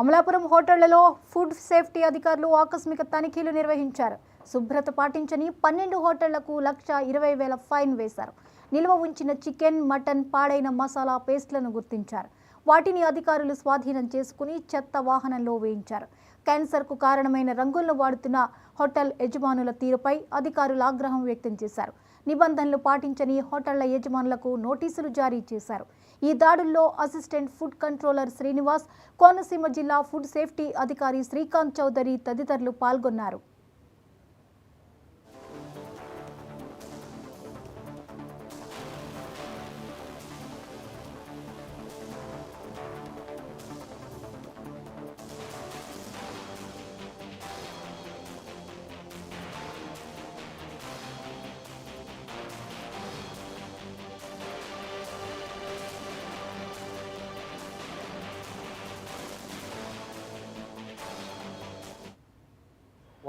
అమలాపురం హోటళ్లలో food safety అధికారులు ఆకస్మిక తనిఖీలు నిర్వహించారు. శుభ్రత పాటించని 12 హోటళ్లకు 1,20,000 ఫైన్ వేశారు. నిల్వ ఉంచిన చికెన్, మటన్, పాడైన మసాలా పేస్ట్లను గుర్తించారు. వాటిని అధికారులు స్వాధీనం చేసుకుని చెత్త వాహనంలో వేయించారు. క్యాన్సర్కు కారణమైన రంగులను వాడుతున్న హోటల్ యజమానుల తీరుపై అధికారులు ఆగ్రహం వ్యక్తం చేశారు. నిబంధనలు పాటించని హోటళ్ల యజమానులకు నోటీసులు జారీ చేశారు. ఈ దాడుల్లో assistant food controller Srinivas, Konaseema జిల్లా ఫుడ్ సేఫ్టీ అధికారి శ్రీకాంత్ చౌదరి తదితరులు పాల్గొన్నారు.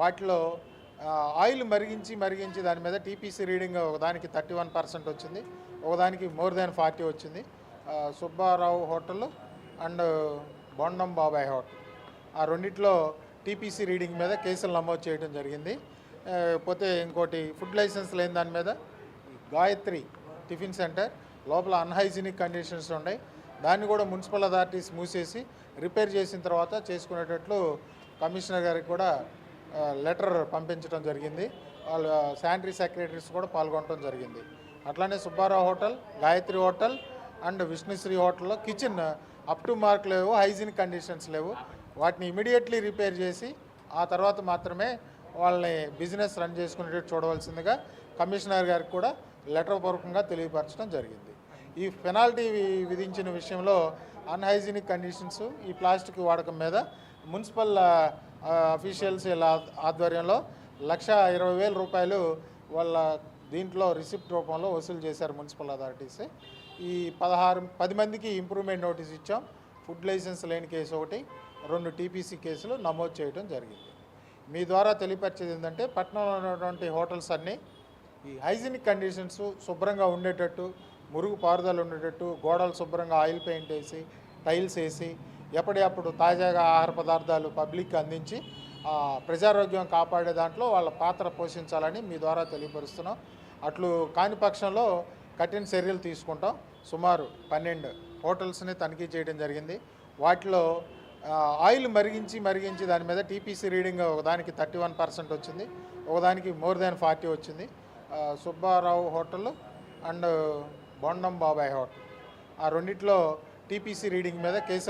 వాటిలో ఆయిల్ మరిగించి దాని మీద టీపీసీ రీడింగ్ ఒకదానికి 31% వచ్చింది, ఒకదానికి మోర్ దాన్ 40 వచ్చింది. సుబ్బారావు హోటల్ అండ్ బొండం బాబాయ్ హోటల్, ఆ రెండిట్లో టీపీసీ రీడింగ్ మీద కేసులు నమోదు చేయడం జరిగింది. పోతే ఇంకోటి ఫుడ్ లైసెన్స్ లేని దాని మీద గాయత్రి టిఫిన్ సెంటర్ లోపల అన్హైజీనిక్ కండిషన్స్ ఉన్నాయి. దాన్ని కూడా మున్సిపల్ అథారిటీస్ మూసేసి రిపేర్ చేసిన తర్వాత చేసుకునేటట్లు కమిషనర్ గారికి కూడా లెటర్ పంపించడం జరిగింది. వాళ్ళు శానిటరీ సెక్రటరీస్ కూడా పాల్గొనడం జరిగింది. అట్లానే Subbarao hotel, Gayatri hotel and Vishnusri హోటల్లో కిచెన్ అప్ టు మార్క్ లేవు, హైజీనిక్ కండిషన్స్ లేవు. వాటిని ఇమీడియట్లీ రిపేర్ చేసి ఆ తర్వాత మాత్రమే వాళ్ళని బిజినెస్ రన్ చేసుకునేటట్టు చూడవలసిందిగా కమిషనర్ గారికి కూడా లెటర్ పూర్వకంగా తెలియపరచడం జరిగింది. ఈ పెనాల్టీ విధించిన విషయంలో అన్హైజీనిక్ కండిషన్స్, ఈ ప్లాస్టిక్ వాడకం మీద మున్సిపల్ అఫీషియల్స్ ఆధ్వర్యంలో 1,20,000 రూపాయలు వాళ్ళ దీంట్లో రిసిప్ట్ రూపంలో వసూలు చేశారు మున్సిపల్ అథారిటీస్. ఈ 10 మందికి ఇంప్రూవ్మెంట్ నోటీస్ ఇచ్చాం. ఫుడ్ లైసెన్స్ లేని కేసు ఒకటి, 2 టీపీసీ కేసులు నమోదు చేయడం జరిగింది. మీ ద్వారా తెలియపరిచేది ఏంటంటే పట్టణంలో ఉన్నటువంటి హోటల్స్ అన్నీ ఈ హైజీనిక్ కండిషన్స్ శుభ్రంగా ఉండేటట్టు, మురుగు పారుదల ఉండేటట్టు, గోడలు శుభ్రంగా ఆయిల్ పెయింట్ వేసి, టైల్స్ వేసి, ఎప్పటికప్పుడు తాజాగా ఆహార పదార్థాలు పబ్లిక్ అందించి ప్రజారోగ్యం కాపాడే దాంట్లో వాళ్ళ పాత్ర పోషించాలని మీ ద్వారా తెలియపరుస్తున్నాం. అట్లు కాని పక్షంలో కఠిన చర్యలు తీసుకుంటాం. సుమారు 12 హోటల్స్ని తనిఖీ చేయడం జరిగింది. వాటిలో ఆయిల్ మరిగించి దాని మీద టీపీసీ రీడింగ్ ఒకదానికి 31% వచ్చింది, ఒకదానికి మోర్ దాన్ 40 వచ్చింది. సుబ్బారావు హోటల్ అండ్ బొండం బాబాయ్ హోటల్, ఆ రెండిట్లో టీపీసీ రీడింగ్ మీద కేసులు